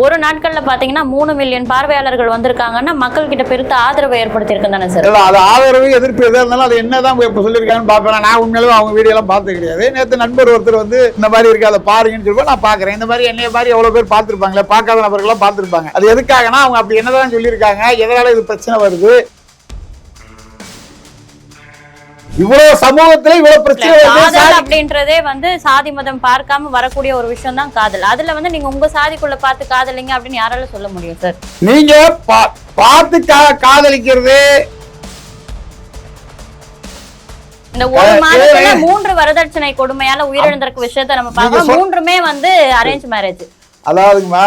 ஒரு நாட்கள்ல பாத்தீங்கன்னா 3 மில்லியன் பார்வையாளர்கள் வந்திருக்காங்கன்னா மக்கள் கிட்ட பெருத்த ஆதரவை ஏற்படுத்தியிருக்கு தானே சார்? அது ஆதரவு எதிர்ப்பு எதா இருந்தாலும் அது என்னதான் இப்ப சொல்லியிருக்காங்கன்னு பாப்பேன். நான் உண்மையிலும் அவங்க வீடியோ எல்லாம் பார்த்தது கிடையாது. நேற்று நண்பர் ஒருத்தர் வந்து இந்த மாதிரி இருக்கு அதை பாருங்கன்னு சொல்லுவோம். நான் பாக்குறேன். இந்த மாதிரி என்னைய மாதிரி எவ்வளவு பேர் பார்த்திருப்பாங்களே, பார்க்காத நபர்கள்லாம் பார்த்திருப்பாங்க. அது எதுக்காகனா அவங்க அப்படி என்னதான் சொல்லியிருக்காங்க, எதனால இது பிரச்சனை வருது, இவ்வளவு சமூகத்துல இவ்வளவு பிரச்சனை அப்படின்றதே வந்து சாதி மதம் பார்க்காம வரக்கூடிய ஒரு விஷயம் தான் காதல். அதுல வந்து நீங்க உங்க சாதிக்குள்ள பார்த்து காதலிங்க அப்படின்னு யாரால சொல்ல முடியும் சார்? நீங்க பார்த்து காதலிக்கிறது இந்த ஒரு மாதத்துல 3 வரதட்சணை கொடுமையால உயிரிழந்திருக்க விஷயத்த நம்ம பார்க்கலாம். 3மே வந்து அரேஞ்ச் மேரேஜ். அதாவதுமா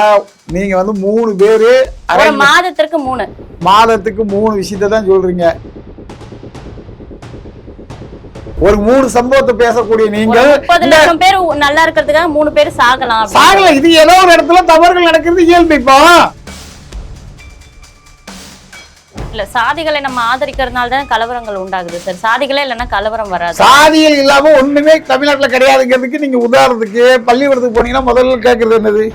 நீங்க வந்து 3 பேரு ஒரு மாதத்துக்கு 3 விஷயத்தை தான் சொல்றீங்க. ஒரு 3 சம்பவத்தை பேசக்கூடிய நீங்க 30 லட்சம் பேர் நல்லா இருக்கிறதுக்காக 3 பேர் சாகலாம். இது ஏதோ ஒரு இடத்துல தவறுகள் நடக்கிறது இயல்பு. இப்போ இல்ல சாதிகளை நம்ம ஆதரிக்கிறதுனால தான் கலவரங்கள் உண்டாகுது சார். சாதிகளே இல்லைன்னா கலவரம் வராது. சாதிகள் இல்லாம ஒண்ணுமே தமிழ்நாட்டுல கிடையாதுங்கிறதுக்கு நீங்க உதாரணத்துக்கு பள்ளிக்கூடத்துக்கு போனீங்கன்னா முதல்ல கேட்கறது என்னது?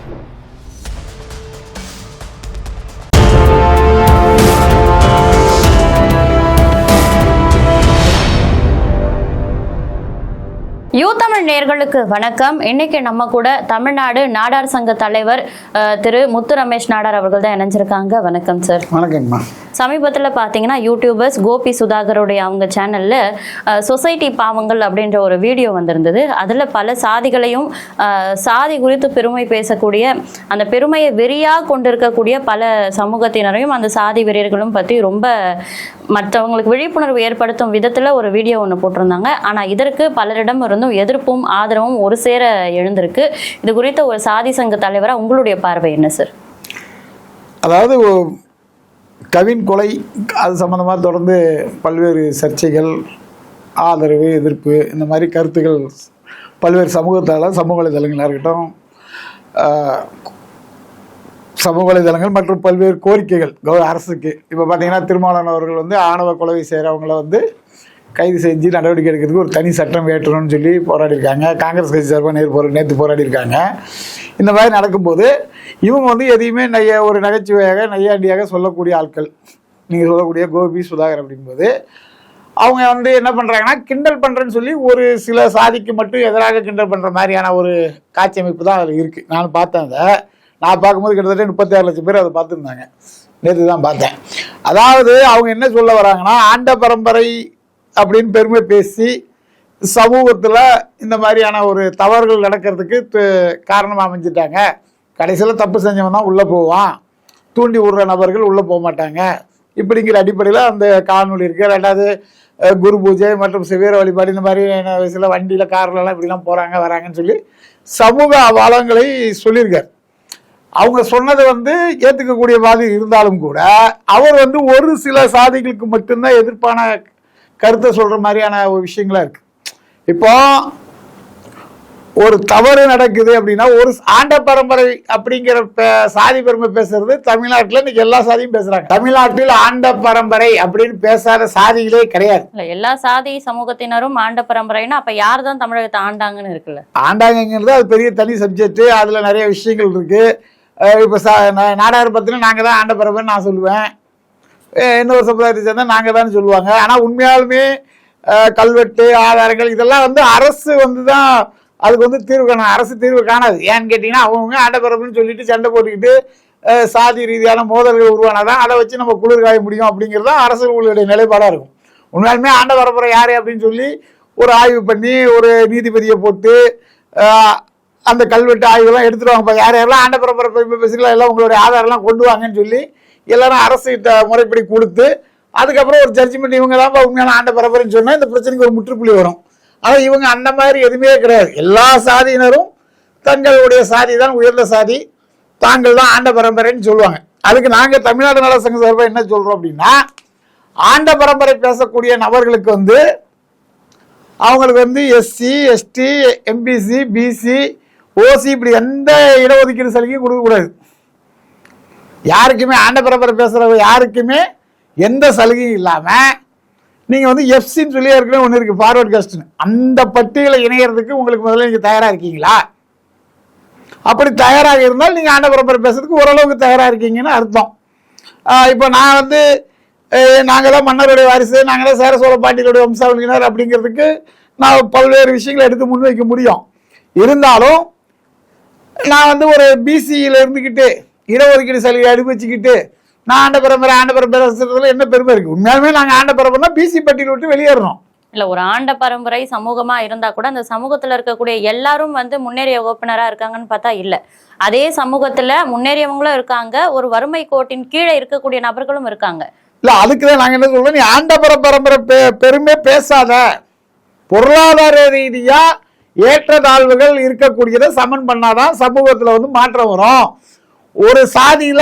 யூதமிழ் நேயர்களுக்கு வணக்கம். இன்னைக்கு நம்ம கூட தமிழ்நாடு நாடார் சங்க தலைவர் திரு முத்து ரமேஷ் நாடார் அவர்கள் தான் இணைஞ்சிருக்காங்க. வணக்கம் சார். வணக்கம்மா. சமீபத்தில் பார்த்தீங்கன்னா யூடியூபர்ஸ் கோபி சுதாகருடைய அவங்க சேனலில் சொசைட்டி பாவங்கள் அப்படின்ற ஒரு வீடியோ வந்திருந்தது. அதில் பல சாதிகளையும் சாதி குறித்து பெருமை பேசக்கூடிய அந்த பெருமையை வெறியாக கொண்டிருக்கக்கூடிய பல சமூகத்தினரையும் அந்த சாதி வெறியர்களும் பற்றி ரொம்ப மற்றவங்களுக்கு விழிப்புணர்வு ஏற்படுத்தும் விதத்தில் ஒரு வீடியோ ஒன்று போட்டிருந்தாங்க. ஆனால் இதற்கு பலரிடம் இருந்தும் எதிர்ப்பும் ஆதரவும் ஒரு சேர எழுந்திருக்கு. இது குறித்த ஒரு சாதி சங்க தலைவராக உங்களுடைய பார்வை என்ன சார்? அதாவது கவின் கொலை அது சம்மந்தமாக தொடர்ந்து பல்வேறு சர்ச்சைகள், ஆதரவு, எதிர்ப்பு, இந்த மாதிரி கருத்துக்கள் பல்வேறு சமூகத்தால் சமூக வலைதளங்களாக இருக்கட்டும், சமூக வலைதளங்கள் மற்றும் பல்வேறு கோரிக்கைகள் அரசுக்கு. இப்போ பார்த்தீங்கன்னா திருமாவளவன் அவர்கள் வந்து ஆணவ கொலை செய்கிறவங்கள வந்து கைது செஞ்சு நடவடிக்கை எடுக்கிறதுக்கு ஒரு தனி சட்டம் ஏற்றணும்னு சொல்லி போராடியிருக்காங்க. காங்கிரஸ் கட்சி சார்பாக நேற்று போராடியிருக்காங்க. இந்த மாதிரி நடக்கும்போது இவங்க வந்து எதையுமே ஒரு நகைச்சுவையாக நையாண்டியாக சொல்லக்கூடிய ஆட்கள். நீங்கள் சொல்லக்கூடிய கோபி சுதாகர் அப்படிங்கும்போது அவங்க வந்து என்ன பண்ணுறாங்கன்னா கிண்டல் பண்ணுறேன்னு சொல்லி ஒரு சில சாதிக்கு மட்டும் எதிராக கிண்டல் பண்ணுற மாதிரியான ஒரு காட்சி அமைப்பு தான் அதில் இருக்குது. நான் பார்த்தேன். அதை நான் பார்க்கும்போது கிட்டத்தட்ட 36 லட்சம் பேர் அதை பார்த்துருந்தாங்க. நேற்று தான் பார்த்தேன். அதாவது அவங்க என்ன சொல்ல வராங்கன்னா ஆண்ட பரம்பரை அப்படின்னு பெருமை பேசி சமூகத்தில் இந்த மாதிரியான ஒரு தவறுகள் நடக்கிறதுக்கு காரணமாக அமைஞ்சிட்டாங்க. கடைசியில் தப்பு செஞ்சவன் தான் உள்ளே போவான், தூண்டி விடுற நபர்கள் உள்ளே போக மாட்டாங்க இப்படிங்கிற அடிப்படையில் அந்த காணொலி இருக்குது. ரெண்டாவது குரு பூஜை மற்றும் சிவீர வழிபாடு இந்த மாதிரி சில வண்டியில் கார்லலாம் இப்படிலாம் போகிறாங்க வராங்கன்னு சொல்லி சமூக வளங்களை சொல்லியிருக்கார். அவங்க சொன்னதை வந்து ஏற்றுக்கக்கூடிய மாதிரி இருந்தாலும் கூட அவர் வந்து ஒரு சில சாதிகளுக்கு மட்டும்தான் எதிர்ப்பான கருத்தை சொல்ற மாதிரியான ஒரு விஷயங்களா இருக்கு. இப்போ ஒரு தவறு நடக்குது அப்படின்னா ஒரு ஆண்ட பரம்பரை அப்படிங்கிற சாதி பெருமை பேசுறது தமிழ்நாட்டில் இன்னைக்கு எல்லா சாதியும் பேசுறாங்க. தமிழ்நாட்டில் ஆண்ட பரம்பரை அப்படின்னு பேசாத சாதிகளே கிடையாது. எல்லா சாதி சமூகத்தினரும் ஆண்ட பரம்பரைன்னா அப்ப யார் தான் தமிழகத்தை ஆண்டாங்கன்னு இருக்குல்ல? ஆண்டாங்கிறது அது பெரிய தனி சப்ஜெக்ட். அதுல நிறைய விஷயங்கள் இருக்கு. இப்போ நாடார் பத்தின நாங்க தான் ஆண்ட பரம்பரை நான் சொல்லுவேன். இன்னொரு சமுதாயத்தை சேர்ந்தால் நாங்கள் தான் சொல்லுவாங்க. ஆனால் உண்மையாலுமே கல்வெட்டு ஆதாரங்கள் இதெல்லாம் வந்து அரசு வந்து தான் அதுக்கு வந்து தீர்வு காணும். அரசு தீர்வு காணாது. ஏன்னு கேட்டிங்கன்னா அவங்க ஆண்டபரப்புன்னு சொல்லிட்டு சண்டை போட்டுக்கிட்டு சாதி ரீதியான மோதல்கள் உருவானாதான் அதை வச்சு நம்ம குளிர் காய முடியும் அப்படிங்கிறது தான் அரசுகளுடைய நிலைப்பாடாக இருக்கும். உண்மையாலுமே ஆண்ட பரம்பரை யார் அப்படின்னு சொல்லி ஒரு ஆய்வு பண்ணி ஒரு நீதிபதியை போட்டு அந்த கல்வெட்டு ஆய்வுலாம் எடுத்துட்டு வாங்கப்பா, யார் யாரெல்லாம் ஆண்ட பரம்பரை பேசுகிறீங்களா எல்லாம் உங்களுடைய ஆதாரம்லாம் கொண்டு வாங்கன்னு சொல்லி எல்லாரும் அரசு முறைப்படி கொடுத்து அதுக்கப்புறம் ஒரு ஜட்ஜ்மெண்ட் இவங்க தான் உண்மையான ஆண்ட பரம்பரைன்னு சொன்னா இந்த பிரச்சனைக்கு ஒரு முற்றுப்புள்ளி வரும். ஆனால் இவங்க அந்த மாதிரி எதுவுமே கிடையாது. எல்லா சாதியினரும் தங்களுடைய சாதி தான் உயர்ந்த சாதி, தாங்கள் தான் ஆண்ட பரம்பரைன்னு சொல்லுவாங்க. அதுக்கு நாங்கள் தமிழ்நாடு நல சங்க சார்பாக என்ன சொல்றோம் அப்படின்னா ஆண்ட பரம்பரை பேசக்கூடிய நபர்களுக்கு வந்து அவங்களுக்கு வந்து எஸ்சி, எஸ்டி, எம்பிசி, பிசி, ஓசி இப்படி எந்த இடஒதுக்கீடு சலுகையும் கொடுக்கக்கூடாது. யாருக்குமே ஆண்ட பரம்பரை பேசுறவங்க யாருக்குமே எந்த சலுகையும் இல்லாம நீங்க வந்து எஃப்சின்னு சொல்லி ஏற்கனவே ஒன்று இருக்கு, ஃபார்வர்ட் காஸ்ட்னு. அந்த பட்டியலை இணையறதுக்கு உங்களுக்கு முதல்ல நீங்க தயாரா இருக்கீங்களா? அப்படி தயாராக இருந்தால் நீங்கள் ஆண்ட பரம்பரை பேசுறதுக்கு ஓரளவுக்கு தயாராக இருக்கீங்கன்னு அர்த்தம். இப்போ நான் வந்து நாங்களாம் மன்னருடைய வாரிசு, நாங்களாம் சேர சோழ பாண்டியருடைய வம்சாவளியினர் அப்படிங்கிறதுக்கு நான் பல்வேறு விஷயங்களை எடுத்து முன்வைக்க முடியும். இருந்தாலும் நான் வந்து ஒரு பிசியில் இருந்துக்கிட்டு இடஒதுக்கீடு சலுகை அனுபவிச்சுக்கிட்டு நான் ஆண்ட பரம்பரை பேசுறதுல என்ன பெருமை இருக்கு? உண்மையாலுமே நாங்கள் ஆண்ட பரம்பரை பிசி பட்டியல் விட்டு வெளியேறணும். இல்ல, ஒரு ஆண்ட பரம்பரை சமூகமா இருந்தா கூட அந்த சமூகத்துல இருக்கக்கூடிய எல்லாரும் வந்து முன்னேறிய வகுப்பினரா இருக்காங்கன்னு பார்த்தா இல்ல. அதே சமூகத்துல முன்னேறியவங்களும் இருக்காங்க, ஒரு வறுமை கோட்டின் கீழே இருக்கக்கூடிய நபர்களும் இருக்காங்க. இல்ல, அதுக்குதான் நாங்க என்ன சொல்றோம், நீ ஆண்ட பரம்பரை பெருமை பேசாத. பொருளாதார ரீதியா ஏற்றத்தாழ்வுகள் இருக்கக்கூடியதை சமன் பண்ணாதான் சமூகத்துல வந்து மாற்றம் வரும். ஒரு சாதியில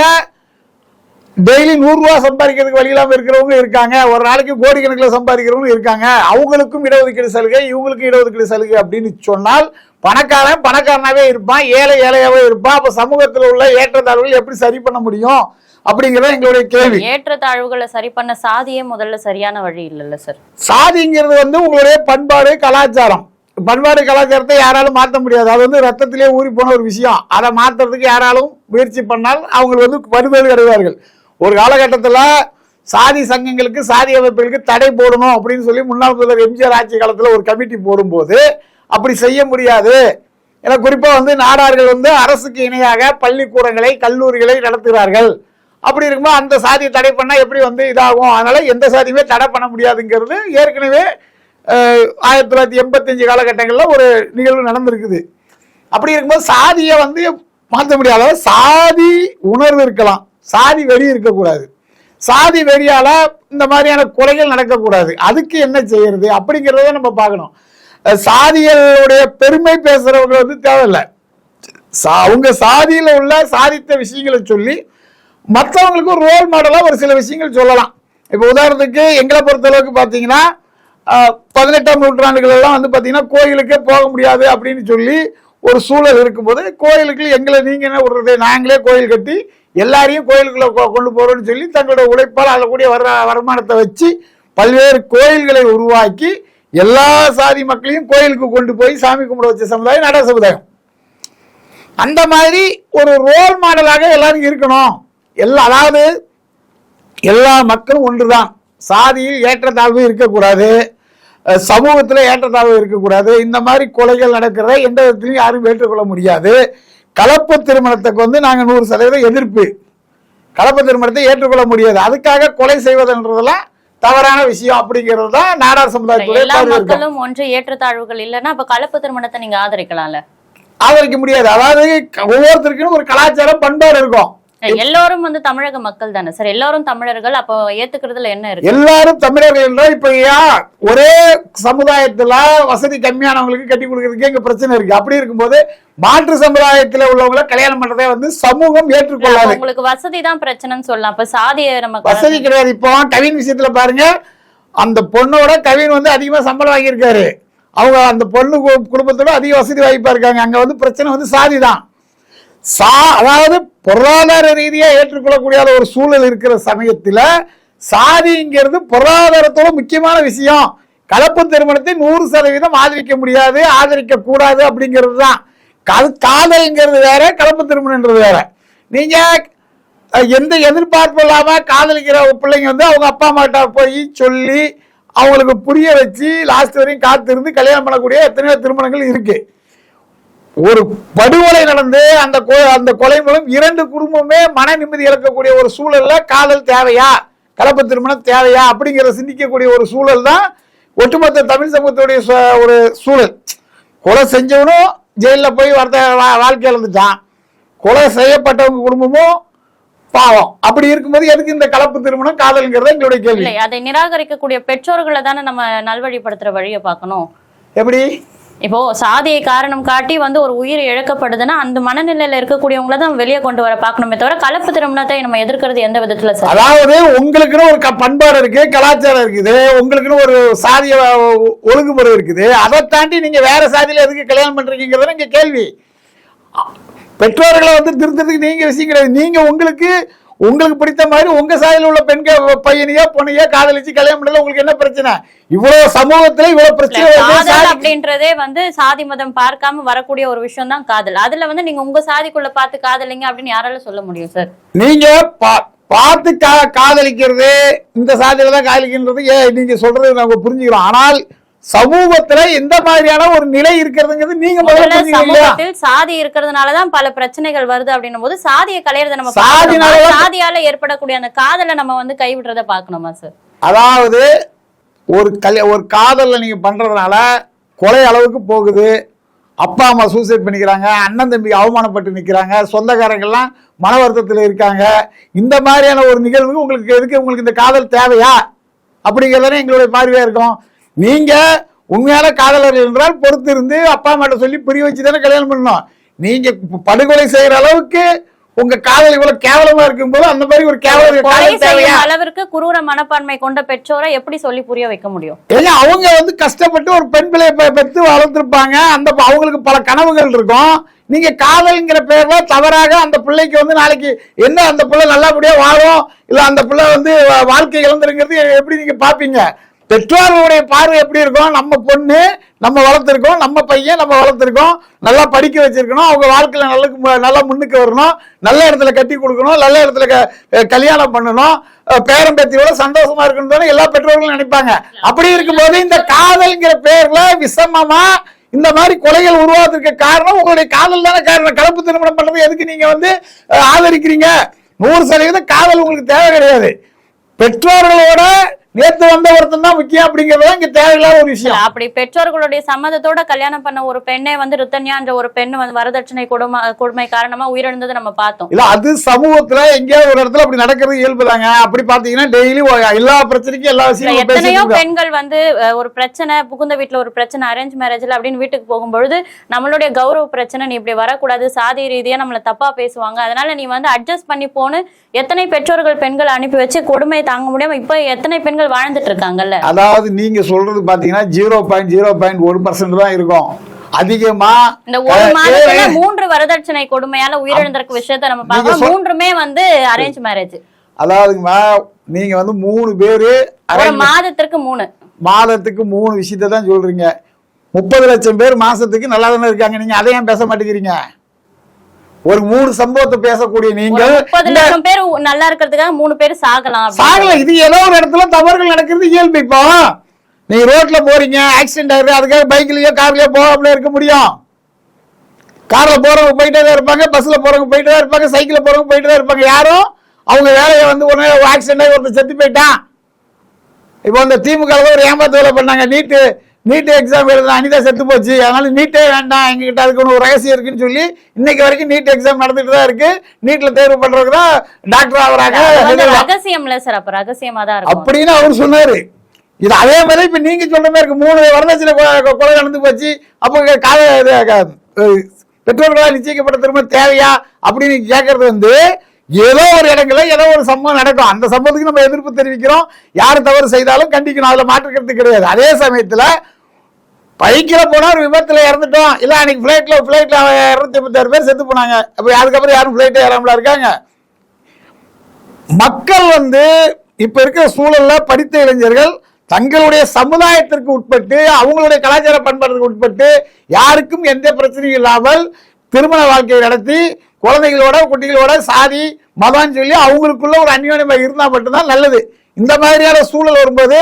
டெய்லி 100 ரூபா சம்பாதிக்கிறதுக்கு வழி இல்லாம இருக்கிறவங்க இருக்காங்க, ஒரு நாளைக்கு கோடிக்கணக்கில் சம்பாதிக்கிறவங்க இருக்காங்க. அவங்களுக்கும் இடஒதுக்கீடு சலுகை, இவங்களுக்கும் இடஒதுக்கீடு சலுகை அப்படின்னு சொன்னால் பணக்காரன் பணக்காரனாவே இருப்பான், ஏழை ஏழையாவே இருப்பான். அப்ப சமூகத்தில் உள்ள ஏற்றத்தாழ்வுகள் எப்படி சரி பண்ண முடியும் அப்படிங்கறத எங்களுடைய கேள்வி. ஏற்றத்தாழ்வுகளை சரி பண்ண சாதியே முதல்ல சரியான வழி இல்லைல்ல சார். சாதிங்கிறது வந்து உங்களுடைய பண்பாடு கலாச்சாரம். பண்பாடு கலாச்சாரத்தை யாராலும் மாற்ற முடியாது. அது வந்து ரத்தத்திலே ஊறி போன ஒரு விஷயம். அதை மாற்றுறதுக்கு யாராலும் முயற்சி பண்ணால் அவங்க வந்து படுதல் அடைவார்கள். ஒரு காலகட்டத்தில் சாதி சங்கங்களுக்கு, சாதி அமைப்புகளுக்கு தடை போடணும் அப்படின்னு சொல்லி முன்னாள் முதல்வர் எம்ஜிஆர் ஆட்சி காலத்தில் ஒரு கமிட்டி போடும்போது அப்படி செய்ய முடியாது. ஏன்னா குறிப்பாக வந்து நாடார்கள் வந்து அரசுக்கு இணையாக பள்ளிக்கூடங்களை கல்லூரிகளை நடத்துகிறார்கள். அப்படி இருக்கும்போது அந்த சாதியை தடை பண்ணால் எப்படி வந்து இதாகும்? அதனால எந்த சாதியுமே தடை பண்ண முடியாதுங்கிறது ஏற்கனவே 1985 காலகட்டங்களில் ஒரு நிகழ்வு நடந்திருக்குது. அப்படி இருக்கும்போது சாதியை வந்து மாற்ற முடியாத, சாதி உணர்வு இருக்கலாம், சாதி வெறி இருக்கக்கூடாது. சாதி வெறியால இந்த மாதிரியான கொலைகள் நடக்கக்கூடாது. அதுக்கு என்ன செய்யறது அப்படிங்கிறத நம்ம பார்க்கணும். சாதிகளுடைய பெருமை பேசுறவங்க வந்து தேவையில்லை. அவங்க சாதியில உள்ள சாதித்த விஷயங்களை சொல்லி மற்றவங்களுக்கு ஒரு ரோல் மாடலா ஒரு சில விஷயங்கள் சொல்லலாம். இப்போ உதாரணத்துக்கு எங்களை பொறுத்தளவுக்கு பார்த்தீங்கன்னா 18ஆம் நூற்றாண்டுகள் எல்லாம் வந்து பார்த்தீங்கன்னா கோயிலுக்கே போக முடியாது அப்படின்னு சொல்லி ஒரு சூழல் இருக்கும்போது கோயிலுக்கு எங்களை நீங்க என்ன விடுறது, நாங்களே கோயில் கட்டி எல்லாரையும் கோயிலுக்குள்ள கொண்டு போறோம்னு சொல்லி தங்களுடைய உழைப்பால் அதில் கூடிய வருமானத்தை வச்சு பல்வேறு கோயில்களை உருவாக்கி எல்லா சாதி மக்களையும் கோயிலுக்கு கொண்டு போய் சாமி கும்பிட வச்ச சமுதாயம் நாடார் சமுதாயம். அந்த மாதிரி ஒரு ரோல் மாடலாக எல்லாரும் இருக்கணும். அதாவது எல்லா மக்களும் ஒன்றுதான், சாதியில் ஏற்றத்தாழ்வு இருக்கக்கூடாது, சமூகத்தில் ஏற்றத்தாழ்வு இருக்கக்கூடாது. இந்த மாதிரி கொலைகள் நடக்கிறத எந்த விதத்திலையும் யாரும் ஏற்றுக்கொள்ள முடியாது. கலப்பு திருமணத்துக்கு வந்து நாங்கள் 100% எதிர்ப்பு. கலப்பு திருமணத்தை ஏற்றுக்கொள்ள முடியாது. அதுக்காக கொலை செய்வதுன்றதெல்லாம் தவறான விஷயம் அப்படிங்கிறது தான் நாடார் சமுதாயத்துடைய எல்லா மக்களும் ஒன்று ஏற்றத்தாழ்வுகள் இல்லைன்னா அப்ப கலப்பு திருமணத்தை நீங்க ஆதரிக்கலாம்ல? ஆதரிக்க முடியாது. அதாவது ஒவ்வொருத்தருக்கும் ஒரு கலாச்சாரம் பண்பாடு இருக்கும். எல்லாரும் வந்து தமிழக மக்கள் தானே சார், எல்லாரும் தமிழர்கள். அப்போ ஏத்துக்கிறதுல என்ன இருக்கு? எல்லாரும் தமிழர்கள் என்றால் இப்ப ஒரே சமுதாயத்துல வசதி கம்மியானவங்களுக்கு கட்டி கொடுக்கறதுக்கு எங்க பிரச்சனை இருக்கு. அப்படி இருக்கும்போது மாற்று சமுதாயத்துல உள்ளவங்களை கல்யாணம் பண்றதை வந்து சமூகம் ஏற்றுக்கொள்ளாது. உங்களுக்கு வசதி தான் பிரச்சனைன்னு சொல்லலாம். அப்ப சாதிய நம்ம வசதி கிடையாது. இப்போ கவின் விஷயத்துல பாருங்க, அந்த பொண்ணோட கவின் வந்து அதிகமா சம்பளம் வாங்கியிருக்காரு. அவங்க அந்த பொண்ணு குடும்பத்தோட அதிக வசதி வாய்ப்பா இருக்காங்க. அங்க வந்து பிரச்சனை வந்து சாதி தான். அதாவது பொருளாதார ரீதியா ஏற்றுக்கொள்ளக்கூடிய ஒரு சூழல் இருக்கிற சமயத்துல சாதிங்கிறது பொருளாதாரத்தோட முக்கியமான விஷயம். கலப்பு திருமணத்தை 100% ஆதரிக்க முடியாது, ஆதரிக்க கூடாது அப்படிங்கிறது தான். காதல்ங்கிறது வேற, கலப்பு திருமணம்ன்றது வேற. நீங்க எந்த எதிர்பார்ப்பு இல்லாம காதலிக்கிற பிள்ளைங்க வந்து அவங்க அப்பா அம்மாட்ட போய் சொல்லி அவங்களுக்கு புரிய வச்சு லாஸ்ட் வரையும் காத்திருந்து கல்யாணம் பண்ணக்கூடிய எத்தனையோ திருமணங்கள் இருக்கு. ஒரு படுகொலை நடந்து அந்த கொலை மூலம் 2 குடும்பமே மன நிம்மதி இழக்கக்கூடிய ஒரு சூழல்ல காதல் தேவையா, கலப்பு திருமணம் தேவையா அப்படிங்கிற சிந்திக்கக்கூடிய ஒரு சூழல் தான் ஒட்டுமொத்த தமிழ் சமூகத்துடைய ஒரு சூழல். கொலை செஞ்சவனும் ஜெயிலில் போய் வாழ்க்கை இழந்துட்டான், கொலை செய்யப்பட்டவங்க குடும்பமும் பாவம். அப்படி இருக்கும்போது எதுக்கு இந்த கலப்பு திருமணம், காதல்ங்கிறத எங்களுடைய கேள்வி. அதை நிராகரிக்கக்கூடிய பெற்றோர்களை தானே நம்ம நல்வழிப்படுத்துற வழியை பார்க்கணும். எப்படி? இப்போ சாதியை காரணம் காட்டி வந்து ஒரு உயிர் இழக்கப்படுதுன்னா அந்த மனநிலையில இருக்கக்கூடியவங்கள தான் வெளியே கொண்டு வர பார்க்கணுமே தவிர கலப்பு திருமணத்தை நம்ம எதிர்க்கிறது எந்த விதத்துல சார்? அதாவது உங்களுக்குன்னு ஒரு பண்பாடு இருக்கு, கலாச்சாரம் இருக்குது, உங்களுக்குன்னு ஒரு சாதிய ஒழுங்குமுறை இருக்குது. அதை தாண்டி நீங்க வேற சாதியில எதுக்கு கல்யாணம் பண்றீங்கிறத இங்க கேள்வி. பெற்றோர்களை வந்து திருத்தத்துக்கு நீங்க விஷயம் கிடையாது. நீங்க உங்களுக்கு உங்களுக்கு பிடித்த மாதிரி உங்க சாதியில் உள்ள பெண்கள் பையனையோ பொண்ணையோ காதலிச்சு கல்யாணம் பண்ணல உங்களுக்கு என்ன பிரச்சனை? இவ்வளவு சமூகத்துல இவ்வளவு பிரச்சனை அப்படின்றதே வந்து சாதி மதம் பார்க்காம வரக்கூடிய ஒரு விஷயம் தான் காதல். அதுல வந்து நீங்க உங்க சாதிக்குள்ள பார்த்து காதலிங்க அப்படின்னு யாரால சொல்ல முடியும் சார்? நீங்க பார்த்து காதலிக்கிறது இந்த சாதியில தான் காதலிக்கிறது நீங்க சொல்றது நாங்க புரிஞ்சுக்கிறோம். ஆனால் சமூகத்துல எந்த மாதிரியான ஒரு நிலை இருக்கிறதுங்கிறது நீங்க முதல்ல சமூகத்தில் சாதி இருக்கிறதுனாலதான் பல பிரச்சனைகள் வருது அப்படின்னும் போது சாதியை கலையறத நம்ம சாதியால ஏற்படக்கூடிய அந்த காதலை நம்ம வந்து கைவிடுறத பாக்கணுமா சார்? அதாவது ஒரு காதல்ல நீங்க பண்றதுனால கொலை அளவுக்கு போகுது. அப்பா அம்மா சூசைட் பண்ணிக்கிறாங்க, அண்ணன் தம்பி அவமானப்பட்டு நிக்கிறாங்க, சொந்தக்காரங்கள்லாம் மன வருத்தத்தில் இருக்காங்க. இந்த மாதிரியான ஒரு நிகழ்வுக்கு உங்களுக்கு எதுக்கு உங்களுக்கு இந்த காதல் தேவையா அப்படிங்கிறதானே எங்களுடைய பார்வையா இருக்கும். நீங்க உண்மையான காதலர் என்றால் பொறுத்து இருந்து அப்பா அம்மாட்ட சொல்லி புரிய வச்சு தானே கல்யாணம் பண்ணணும். நீங்க படுகொலை செய்யற அளவுக்கு உங்க காதல் இவ்வளவு கேவலமா இருக்கும் போது அந்த மாதிரி ஒரு கேவல அளவிற்கு குரூர மனப்பான்மை கொண்ட பெற்றோரை எப்படி சொல்லி புரிய வைக்க முடியும்? ஏன்னா அவங்க வந்து கஷ்டப்பட்டு ஒரு பெண் பிள்ளையை பெற்று வளர்த்துருப்பாங்க. அந்த அவங்களுக்கு பல கனவுகள் இருக்கும். நீங்க காதல்ங்கிற பேர்ல தவறாக அந்த பிள்ளைக்கு வந்து நாளைக்கு என்ன அந்த பிள்ளை நல்லபடியா வாழும் இல்ல அந்த பிள்ளை வந்து வாழ்க்கை இழந்துருங்கிறது எப்படி நீங்க பாப்பீங்க? பெற்றோர்களுடைய பார்வை எப்படி இருக்கும்? நம்ம பொண்ணு நம்ம வளர்த்துருக்கோம், நம்ம பையன் நம்ம வளர்த்துருக்கோம், நல்லா படிக்க வச்சிருக்கணும், அவங்க வாழ்க்கையில நல்லா முன்னுக்கு வரணும், நல்ல இடத்துல கட்டி கொடுக்கணும், நல்ல இடத்துல கல்யாணம் பண்ணணும், பேரம்பேத்தியோட சந்தோஷமா இருக்கணும் எல்லா பெற்றோர்களும் நினைப்பாங்க. அப்படி இருக்கும்போது இந்த காதல்ங்கிற பேர்ல விஷமமா இந்த மாதிரி கொலைகள் உருவாவதற்கு காரணம் உங்களுடைய காதல் தானே காரணம். கலப்பு திருமணம் பண்றது எதுக்கு நீங்க வந்து ஆதரிக்கிறீங்க? 100% காதல் உங்களுக்கு தேவை கிடையாது. பெற்றோர்களோட நேத்து வந்த ஒருத்தன் தான் முக்கியம் அப்படிங்கறது இங்க தேவையில்லாத ஒரு விஷயம். அப்படி பெற்றோர்களுடைய சம்மதத்தோட கல்யாணம் பண்ண ஒரு பெண்ணே வந்து ருத்தன்யான்ற ஒரு பெண் வந்து வரதட்சணை கொடுமை காரணமா உயிரிழந்ததை நம்ம பார்த்தோம். இல்ல அது சமூகத்துல எங்கேயாவது ஒரு இடத்துல அப்படி நடக்கிறது இயல்புதாங்க. அப்படி பாத்தீங்கன்னா டெய்லி எல்லா பிரச்சனைக்கும் எல்லா விஷயம் எத்தனையோ பெண்கள் வந்து ஒரு பிரச்சனை புகுந்த வீட்டுல ஒரு பிரச்சனை அரேஞ்ச் மேரேஜ்ல அப்படின்னு வீட்டுக்கு போகும்பொழுது நம்மளுடைய கௌரவ பிரச்சனை நீ இப்படி வரக்கூடாது, சாதி ரீதியா நம்மள தப்பா பேசுவாங்க, அதனால நீ வந்து அட்ஜஸ்ட் பண்ணி போன்னு எத்தனை பெற்றோர்கள் பெண்கள் அனுப்பி வச்சு கொடுமையை தாங்க முடியாம இப்ப எத்தனை பெண்கள் வாழ்ந்துட்டு இருக்காங்கல்ல. அதாவது நீங்க சொல்றது பாத்தீங்கன்னா 0.01% தான் இருக்கும். அதிகமா இந்த ஒரு மாதத்துல 3 வரதட்சணை கொடுமையால உயிரிழந்திருக்க விஷயத்தை நம்ம பார்க்கலாம். 3மே வந்து அரேஞ்ச் மேரேஜ். அதாவதுமா நீங்க வந்து 3 பேரு ஒரு மாதத்துக்கு 3 விஷயத்தை தான் சொல்றீங்க. 30 லட்சம் பேர் மாசத்துக்கு நல்லா தானே இருக்காங்க. நீங்க அதை ஏன் பேச மாட்டேங்கிறீங்க? ஒரு 3 சம்பவத்தை பேசக்கூடிய நீங்க 30 லட்சம் பேர் நல்லா இருக்கிறதுக்காக 3 பேர் சாகலாம். இது ஏதோ ஒரு இடத்துல தவறுகள் நடக்கிறது இயல்பு. இப்போ நீங்க ரோட்ல போறீங்க, ஆக்சிடென்ட் ஆயிருக்கு, அதுக்காக பைக்லயோ கார்லயோ போகாமலே இருக்க முடியும்? கார்ல போறவங்க போயிட்டே தான் இருப்பாங்க, பஸ்ல போறவங்க போயிட்டு தான் இருப்பாங்க, சைக்கிள்ல போறவங்க போயிட்டு தான் இருப்பாங்க. யாரும் அவங்க வேலையை வந்து உடனே ஆக்சிடென்ட் ஆகி ஒருத்தர் செத்து போயிட்டான். இப்போ இந்த திமுக ஒரு ஏமாத்து வேலை பண்ணாங்க. நீட் எக்ஸாம் எழுதுனா அனிதா செத்து போச்சு, அதனால நீட்டே வேண்டாம், எங்ககிட்ட அதுக்கு ஒரு ரகசியம் இருக்குன்னு சொல்லி இன்னைக்கு வரைக்கும் நீட் எக்ஸாம் நடந்துட்டு தான் இருக்கு. நீட்ல தேர்வு பண்றவங்க தான் டாக்டர் ஆகுறாங்க. அப்படின்னு அவர் சொன்னாரு. இது அதே மாதிரி இப்ப நீங்க சொல்ற மாதிரி இருக்கு. 3 வரதட்சணை கொலை நடந்து போச்சு. அப்போ பெற்றோர்களால் நிச்சயிக்கப்பட்ட திரும்ப தேவையா அப்படின்னு கேட்கறது வந்து ஏதோ ஒரு இடங்கள்ல ஏதோ ஒரு சம்பவம் நடக்கும். அந்த சம்பவத்துக்கு நம்ம எதிர்ப்பு தெரிவிக்கிறோம். யாரு தவறு செய்தாலும் கண்டிக்கணும், அதுல மாற்றுக்கிறது கிடையாது. அதே சமயத்துல பைக்கில போனா ஒரு விபத்துல இறந்துட்டோம், இல்ல அன்னைக்கு பிளைட்ல 256 பேர் செத்து போனாங்க. அப்ப அதுக்கப்புறம் யாரும் பிளைட் ஏறாமலா இருக்காங்க? மக்கள் வந்து இப்ப இருக்கிற சூழல்ல படித்த இளைஞர்கள் தங்களுடைய சமுதாயத்திற்கு உட்பட்டு அவங்களுடைய கலாச்சார பண்பாட்டுக்கு உட்பட்டு யாருக்கும் எந்த பிரச்சனையும் இல்லாமல் திருமண வாழ்க்கையை நடத்தி குழந்தைகளோட குட்டிகளோட சாதி மதம் சொல்லி அவங்களுக்குள்ள ஒரு அந்யோன்யமா இருந்தா மட்டும்தான் நல்லது. இந்த மாதிரியான சூழல் வரும்போது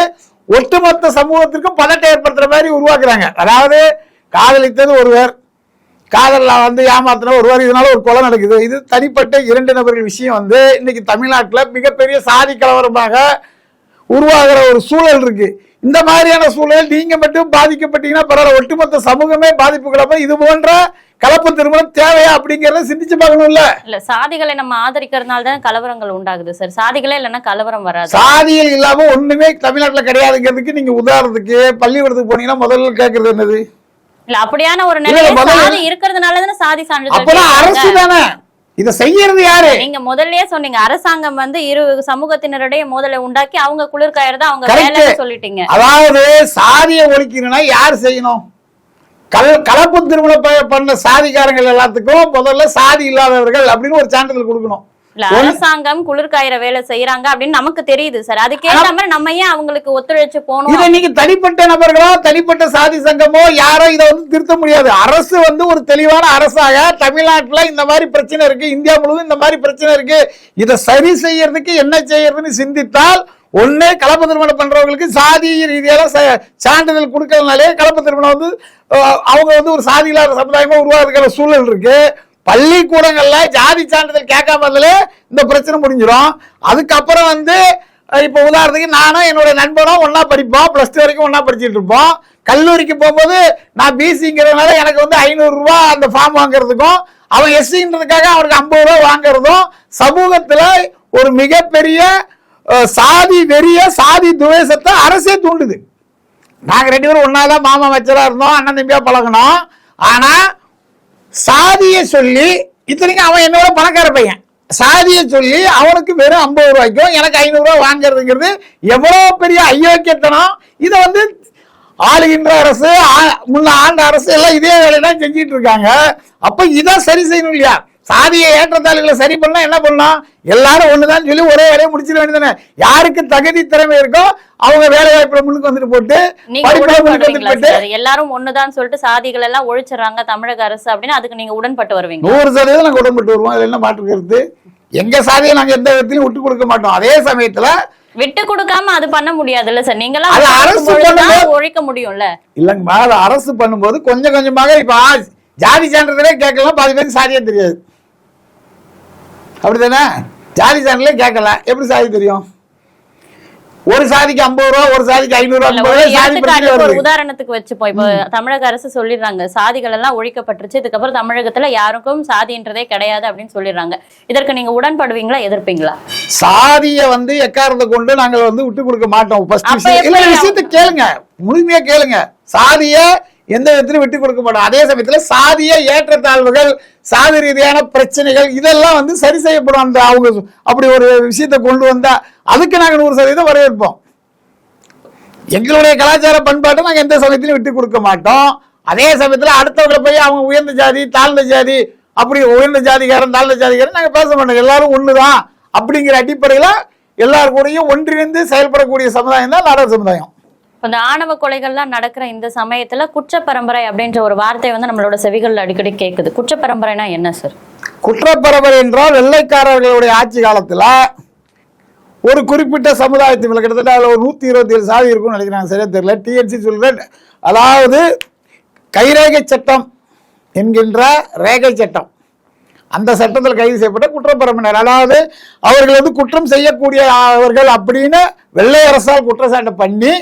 ஒட்டுமொத்த சமூகத்திற்கும் பதட்டை ஏற்படுத்துற மாதிரி உருவாக்குறாங்க. அதாவது காதலித்தது ஒருவர், காதல்ல வந்து ஏமாத்தின ஒருவர், இதனால ஒரு கொலை நடக்குது. இது தனிப்பட்ட 2 நபர்கள் விஷயம் வந்து இன்னைக்கு தமிழ்நாட்டில் மிகப்பெரிய சாதி கலவரமாக உருவாகிற ஒரு சூழல் இருக்கு. இந்த மாதிரியான சூழல் நீங்க மட்டும் பாதிக்கப்பட்டீங்கன்னா பரவாயில்ல, ஒட்டுமொத்த சமூகமே பாதிப்புகளப்ப இது போன்ற கலப்பு திருமணம் தேவையா அப்படிங்கறத சிந்திச்சு பார்க்கணும்ல. இல்ல சாதிகளை நம்ம ஆதரிக்கிறதுனால தான் கலவரங்கள் உண்டாகுது சார். சாதிகளே இல்லைன்னா கலவரம் வராது. சாதிகள் இல்லாம ஒண்ணுமே தமிழ்நாட்டுல கிடையாதுங்கிறதுக்கு நீங்க உதாரணத்துக்கு பள்ளிக்கூடத்துக்கு போனீங்கன்னா முதல்ல கேட்கறது என்னது? இல்ல அப்படியான ஒரு நிலை சாதி இருக்கிறதுனால தானே சாதி சான்றிதழ். அப்பதான் அரசு தானே இதை செய்யறது யாரு? நீங்க முதல்லயே சொன்னீங்க அரசாங்கம் வந்து இரு சமூகத்தினருடைய மோதலை உண்டாக்கி அவங்க குளிர்காயறத அவங்க வேலைன்னு சொல்லிட்டீங்க. அதாவது சாதியை ஒழிக்கணும்னா யார் செய்யணும்? கலப்பு திருமணம் பண்ண சாதிக்காரங்கள் எல்லாத்துக்கும் முதல்ல சாதி இல்லாதவர்கள் அப்படின்னு ஒரு சான்றிதழ் கொடுக்கணும். அரசாங்கம் குளிர்காயிற வேலை செய்யறாங்க அப்படின்னு நமக்கு தெரியுது சார். அதுக்கேற்ற மாதிரி நம்ம ஏன் அவங்களுக்கு ஒத்துழைச்சு போகணும்? இதை நீங்க தனிப்பட்ட நபர்களோ தனிப்பட்ட சாதி சங்கமோ யாரோ இதை வந்து திருத்த முடியாது. அரசு வந்து ஒரு தெளிவான அரசாக தமிழ்நாட்டுல இந்த மாதிரி பிரச்சனை இருக்கு, இந்தியா முழுவதும் இந்த மாதிரி பிரச்சனை இருக்கு, இதை சரி செய்யறதுக்கு என்ன செய்யறதுன்னு சிந்தித்தால் ஒண்ணு கலப்பு திருமணம் பண்றவங்களுக்கு சாதி ரீதியால சான்றிதழ் கொடுக்கறதுனாலே கலப்பு திருமணம் வந்து அவங்க வந்து ஒரு சாதி இல்லாத சமுதாயமா உருவாக்குற சூழல் இருக்கு. பள்ளிக்கூடங்கள்ல ஜாதி சான்றிதழ் கேட்காம இந்த பிரச்சனை முடிஞ்சிடும். அதுக்கப்புறம் வந்து இப்ப உதாரணத்துக்கு நானும் என்னோட நண்பனும் ஒன்னா படிப்போம், +2 வரைக்கும் ஒன்னா படிச்சுட்டு இருப்போம். கல்லூரிக்கு போகும்போது நான் பிசிங்கிறதுனால எனக்கு வந்து 500 ரூபாய் அந்த ஃபார்ம் வாங்குறதுக்கும் அவன் எஸ்சின்றதுக்காக அவனுக்கு 50 ரூபாய் வாங்குறதும் சமூகத்துல ஒரு மிகப்பெரிய சாதி வெறிய சாதி துவேஷத்தை அரசே தூண்டுது. நாங்க 2 பேரும் ஒன்னாதான் மாமா மச்சரா இருந்தோம், அண்ணன் தம்பியா பழகணும். ஆனா சாதியை சொல்லி இத்தனைக்கு அவன் என்னோட பணக்கார பையன், சாதியை சொல்லி அவனுக்கு வெறும் 50 ரூபாய்க்கும் எனக்கு 500 ரூபாய் வாங்குறதுங்கிறது எவ்வளவு பெரிய அயோக்கியத்தனம். இதை வந்து ஆளுகின்ற அரசு முன்ன ஆண்ட அரசு எல்லாம் இதே வேலைதான் செஞ்சிட்டு இருக்காங்க. அப்ப இதை சரி செய்யணும் இல்லையா? சாதியை ஏற்றத்தாழ்வுகளை சரி பண்ணா என்ன பண்ணலாம்? எல்லாரும் ஒண்ணுதான் சொல்லி ஒரே வேலையை முடிச்சிட வேண்டியதானே. யாருக்கு தகுதி திறமை இருக்கோ அவங்க வேலை வாய்ப்புல முன்னுக்கு வந்துட்டு போட்டு எல்லாரும் ஒண்ணுதான் சொல்லிட்டு சாதிகள் எல்லாம் ஒழிச்சிடறாங்க தமிழக அரசு அப்படின்னு அதுக்கு நீங்க உடன்பட்டு வருவீங்க? 100% நாங்க உடன்பட்டு வருவோம். அதுல என்ன மாற்று கருத்து? எங்க சாதியை நாங்க எந்த விதத்திலையும் விட்டு கொடுக்க மாட்டோம். அதே சமயத்துல விட்டு கொடுக்காம அது பண்ண முடியாதுல்ல சார். நீங்களா ஒழிக்க முடியும்ல? இல்லங்கம்மா, அது அரசு பண்ணும்போது கொஞ்சம் கொஞ்சமாக இப்ப ஜாதி சான்றிதழே கேட்கலாம், பாதி பேருக்கு சாதியே தெரியாது. அப்படித்தானே? ஜாதி சான்றிதழே கேட்கல, எப்படி சாதி தெரியும்? ஒரு சாதிக்கு 50 ரூபா, ஒரு சாதிக்கு 500 ரூபா. ஒரு உதாரணத்துக்கு வச்சுப்போம். இப்ப தமிழக அரசு சொல்லிடுறாங்க சாதிகள் எல்லாம் ஒழிக்கப்பட்டுருச்சு, இதுக்கப்புறம் தமிழகத்துல யாருக்கும் சாதின்றதே கிடையாது அப்படின்னு சொல்லிடுறாங்க. இதற்கு நீங்க உடன்படுவீங்களா, எதிர்ப்பீங்களா? சாதியை வந்து எக்காரத்தை கொண்டு நாங்கள் வந்து விட்டு கொடுக்க மாட்டோம். விஷயத்தை கேளுங்க, முழுமையா கேளுங்க. சாதிய எந்த விதத்திலும் விட்டு கொடுக்க மாட்டோம். அதே சமயத்துல சாதிய ஏற்றத்தாழ்வுகள், சாதி ரீதியான பிரச்சனைகள் இதெல்லாம் வந்து சரி செய்யப்படும். அந்த அவங்க அப்படி ஒரு விஷயத்தை கொண்டு வந்தா அதுக்கு நாங்கள் 100% வரவேற்போம். எங்களுடைய கலாச்சார பண்பாட்டை நாங்கள் எந்த சமயத்திலும் விட்டு கொடுக்க மாட்டோம். அதே சமயத்துல அடுத்தவங்களை போய் அவங்க உயர்ந்த ஜாதி தாழ்ந்த ஜாதி அப்படி உயர்ந்த ஜாதிகாரன் தாழ்ந்த ஜாதிகாரன் நாங்கள் பேச மாட்டோம். எல்லாரும் ஒண்ணுதான் அப்படிங்கிற அடிப்படையில எல்லாரும் கூடயும் ஒன்றிணைந்து செயல்படக்கூடிய சமுதாயம் தான் நாடார் சமுதாயம். இந்த ஆணவ கொலைகள்லாம் நடக்கிற இந்த சமயத்துல குற்ற பரம்பரை அப்படின்ற ஒரு வார்த்தை வந்து நம்மளோட செவிகள் அடிக்கடி கேட்குது. குற்ற பரம்பரைனா என்ன சார்? குற்ற பரம்பரை என்றால் வெள்ளைக்காரர்களுடைய ஆட்சி காலத்துல ஒரு குறிப்பிட்ட சமுதாயத்தில் கிட்டத்தட்ட ஒரு 127 சாதி இருக்கும்னு நினைக்கிறாங்க, சரியா தெரியல. டிஎன்சி சொல்ற அதாவது கைரேகை சட்டம் என்கின்ற ரேகை சட்டம், அந்த சட்டத்தில் கைது செய்யப்பட்ட குற்றப்பரம்பினர், அதாவது அவர்கள் வந்து குற்றம் செய்யக்கூடிய அவர்கள் அப்படின்னு வெள்ளை அரசால் குற்றச்சாட்டை பண்ணி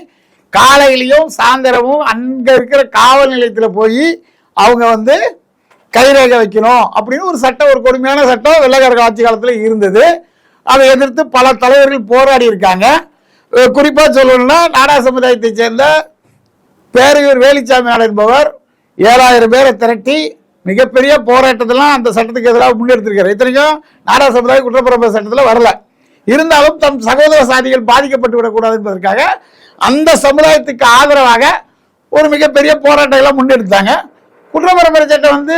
காலையிலையும் சாயந்தரமும் அங்க இருக்கிற காவல் நிலையத்துல போய் அவங்க வந்து கைரேகை வைக்கணும் அப்படின்னு ஒரு சட்டம், ஒரு கொடுமையான சட்டம் வெள்ளைக்காரர்கள் ஆட்சி காலத்துல இருந்தது. அதை எதிர்த்து பல தலைவர்கள் போராடி இருக்காங்க. குறிப்பா சொல்லணும்னா நாடார் சமுதாயத்தை சேர்ந்த பேரையூர் வேலுச்சாமி நாடு என்பவர் 7000 பேரை திரட்டி மிகப்பெரிய போராட்டத்தெல்லாம் அந்த சட்டத்துக்கு எதிராக முன்னெடுத்திருக்காரு. இத்தனைக்கும் நாடார் சமுதாய குற்றப்பரம்பரை சட்டத்துல வரல, இருந்தாலும் தம் சகோதர சாதிகள் பாதிக்கப்பட்டு விடக்கூடாது என்பதற்காக அந்த சமுதாயத்துக்கு ஆதரவாக ஒரு மிகப்பெரிய போராட்டங்களை முன்னெடுத்தாங்க. குற்றப்பரம்பரை சட்டம் வந்து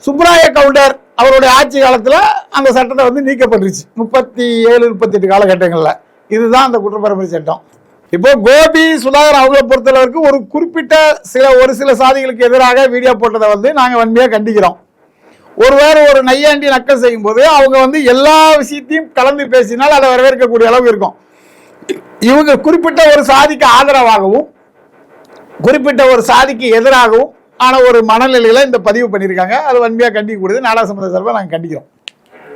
சுப்ராய கவுண்டர் அவருடைய ஆட்சி காலத்துல அந்த சட்டத்தை வந்து நீக்கப்பட்டுருச்சு 37-38 காலகட்டங்கள்ல. இதுதான் அந்த குற்றப்பரம்பரை சட்டம். இப்போ கோபி சுதாகர் அவங்களை பொறுத்தளவுக்கு ஒரு குறிப்பிட்ட ஒரு சில சாதிகளுக்கு எதிராக வீடியோ போட்டதை வந்து நாங்க வன்மையா கண்டிக்கிறோம். ஒருவேறு ஒரு நையாண்டி நக்கல் செய்யும் போது அவங்க வந்து எல்லா விஷயத்தையும் கலந்து பேசினால் அதை வரவேற்கக்கூடிய அளவு இருக்கும். இவங்க குறிப்பிட்ட ஒரு சாதிக்கு ஆதரவாகவும் குறிப்பிட்ட ஒரு சாதிக்கு எதிராகவும் ஆன ஒரு மனநிலையில இந்த பதிவு பண்ணியிருக்காங்க. அது வன்மையா கண்டிக்கக்கூடியது. நாடார் சமுதாய சார்பாக நாங்கள் கண்டிக்கிறோம்.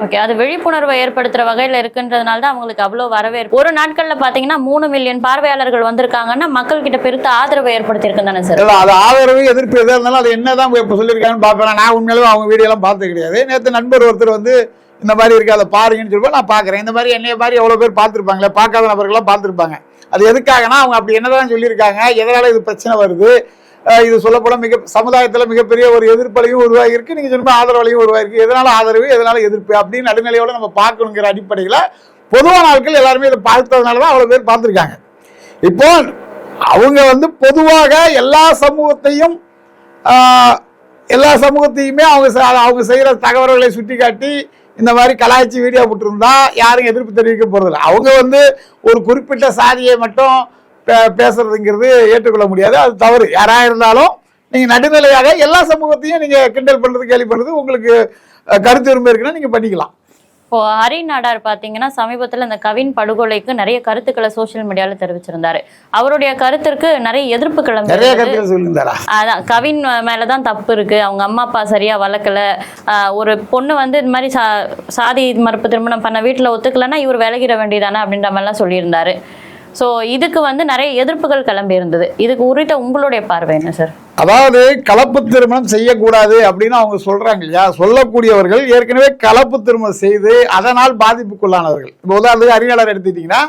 ஓகே, அது விழிப்புணர்வை ஏற்படுத்துற வகையில இருக்குன்றதுனால தான் அவங்களுக்கு அவ்வளவு வரவேற்பு. ஒரு நாட்கள்ல பாத்தீங்கன்னா 3 மில்லியன் பார்வையாளர்கள் வந்திருக்காங்கன்னா மக்கள் கிட்ட பெருத்த ஆதரவை ஏற்படுத்தியிருக்கு தானே சார்? அது ஆதரவு எதிர்ப்பு எதா இருந்தாலும் அது என்னதான் இப்ப சொல்லியிருக்காங்கன்னு பார்ப்பேன். நான் உண்மையிலும் அவங்க வீடியோ எல்லாம் பார்த்தது கிடையாது. நேற்று நண்பர் ஒருத்தர் வந்து இந்த மாதிரி இருக்கு அதை பாருங்கன்னு சொல்லுவோம். நான் பாக்குறேன். இந்த மாதிரி என்னைய மாதிரி எவ்வளவு பேர் பார்த்திருப்பாங்களே, பார்க்காத நபர்கள்லாம் பார்த்திருப்பாங்க. அது எதுக்காகனா அவங்க அப்படி என்னதான் சொல்லியிருக்காங்க, எதனால இது பிரச்சனை வருது, இது சொல்லப்போல சமுதாயத்துல மிகப்பெரிய ஒரு எதிர்ப்பலையும் உருவாகி இருக்கு, நீங்க சொன்ன ஆதரவலையும் உருவாயிருக்கு. எதனால ஆதரவு எதனால எதிர்ப்பு அப்படின்னு நடுநிலையோட நம்ம பார்க்கணுங்கிற அடிப்படையில பொதுவான ஆட்கள் எல்லாருமே இதை பார்த்ததுனாலதான் அவ்வளவு பேர் பார்த்திருக்காங்க. இப்போ அவங்க வந்து பொதுவாக எல்லா சமூகத்தையுமே அவங்க செய்யற தகவல்களை சுட்டி காட்டி இந்த மாதிரி கலாய்ச்சி வீடியோ போட்டிருந்தா யாரும் எதிர்ப்பு தெரிவிக்க போறதில்லை. அவங்க வந்து ஒரு குறிப்பிட்ட சாதியை மட்டும் பேசுறதுங்கிறது ஏற்றுக்கொள்ள முடியாது, அது தவறு. யாராக இருந்தாலும் நீங்க நடுநிலையாக எல்லா சமூகத்தையும் நீங்க கிண்டல் பண்றது கேலி பண்றது உங்களுக்கு கருத்து உரிமை இருக்குன்னா நீங்க பண்ணிக்கலாம். இப்போ ஹரி நாடார் பார்த்தீங்கன்னா சமீபத்தில் இந்த கவின் படுகொலைக்கு நிறைய கருத்துக்களை சோசியல் மீடியாவில் தெரிவிச்சிருந்தாரு. அவருடைய கருத்திற்கு நிறைய எதிர்ப்பு கிளம்பி, அதான் கவின் மேலதான் தப்பு இருக்கு, அவங்க அம்மா அப்பா சரியா வளர்க்கல, ஒரு பொண்ணு வந்து இந்த மாதிரி சாதி மறுப்பு திருமணம் பண்ண வீட்டில் ஒத்துக்கலன்னா இவர் விலகிட வேண்டியதானே அப்படின்ற மாதிரிலாம் சொல்லியிருந்தாரு. ஸோ இதுக்கு வந்து நிறைய எதிர்ப்புகள் கிளம்பி இருந்தது. இதுக்கு குறித்த உங்களுடைய பார்வை என்ன சார்? அதாவது கலப்பு திருமணம் செய்யக்கூடாது அப்படின்னு அவங்க சொல்றாங்க இல்லையா, சொல்லக்கூடியவர்கள் ஏற்கனவே கலப்பு திருமணம் செய்து அதனால் பாதிப்புக்குள்ளானவர்கள். இப்போ உதாரணத்துக்கு அறிஞர் எடுத்துக்கிட்டீங்கன்னா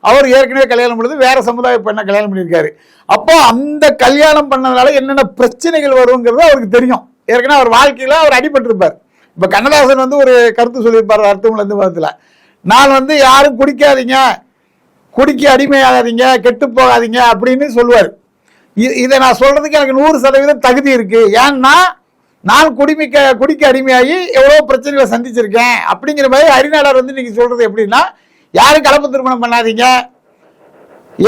அவர் ஏற்கனவே கல்யாணம் பண்ணது வேற சமுதாய பெண்ணை கல்யாணம் பண்ணியிருக்காரு. அப்போ அந்த கல்யாணம் பண்ணதுனால என்னென்ன பிரச்சனைகள் வருங்கிறது அவருக்கு தெரியும். ஏற்கனவே அவர் வாழ்க்கையில அவர் அடிபட்டிருப்பார். இப்போ கண்ணதாசன் வந்து ஒரு கருத்து சொல்லியிருப்பார் அர்த்தமுள்ள இந்த மதத்தில், நான் வந்து யாரும் குடிக்காதீங்க, குடிக்க அடிமையாகாதீங்க, கெட்டு போகாதீங்க அப்படின்னு சொல்லுவார். இதை நான் சொல்றதுக்கு எனக்கு 100% தகுதி இருக்கு. ஏன்னா நான் குடிக்க அடிமையாகி எவ்வளோ பிரச்சனைகளை சந்திச்சிருக்கேன் அப்படிங்கிற மாதிரி ஹரிநாடார் வந்து நீங்க சொல்றது எப்படின்னா, யாரும் கலப்பு திருமணம் பண்ணாதீங்க,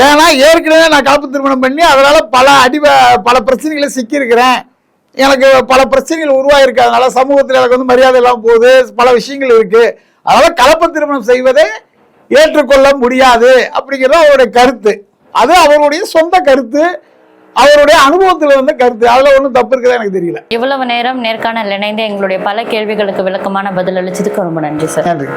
ஏன்னா ஏற்கனவே நான் கலப்பு திருமணம் பண்ணி அதனால பல பிரச்சனைகளை சிக்கியிருக்கிறேன், எனக்கு பல பிரச்சனைகள் உருவாயிருக்கிறதுனால சமூகத்தில் எனக்கு வந்து மரியாதை இல்லாமல் போகுது, பல விஷயங்கள் இருக்கு, அதனால கலப்பு திருமணம் செய்வதை ஏற்றுக்கொள்ள முடியாது அப்படிங்கிறது அவருடைய கருத்து. அது அவருடைய சொந்த கருத்து, அவருடைய அனுபவத்தில் வந்த கருத்து. அதுல ஒன்றும் தப்பு இருக்குதா எனக்கு தெரியல. இவ்வளவு நேரம் நேர்காணல் இணைந்து எங்களுடைய பல கேள்விகளுக்கு விளக்கமான பதில் அளிச்சதுக்கு ரொம்ப நன்றி சார். நன்றி.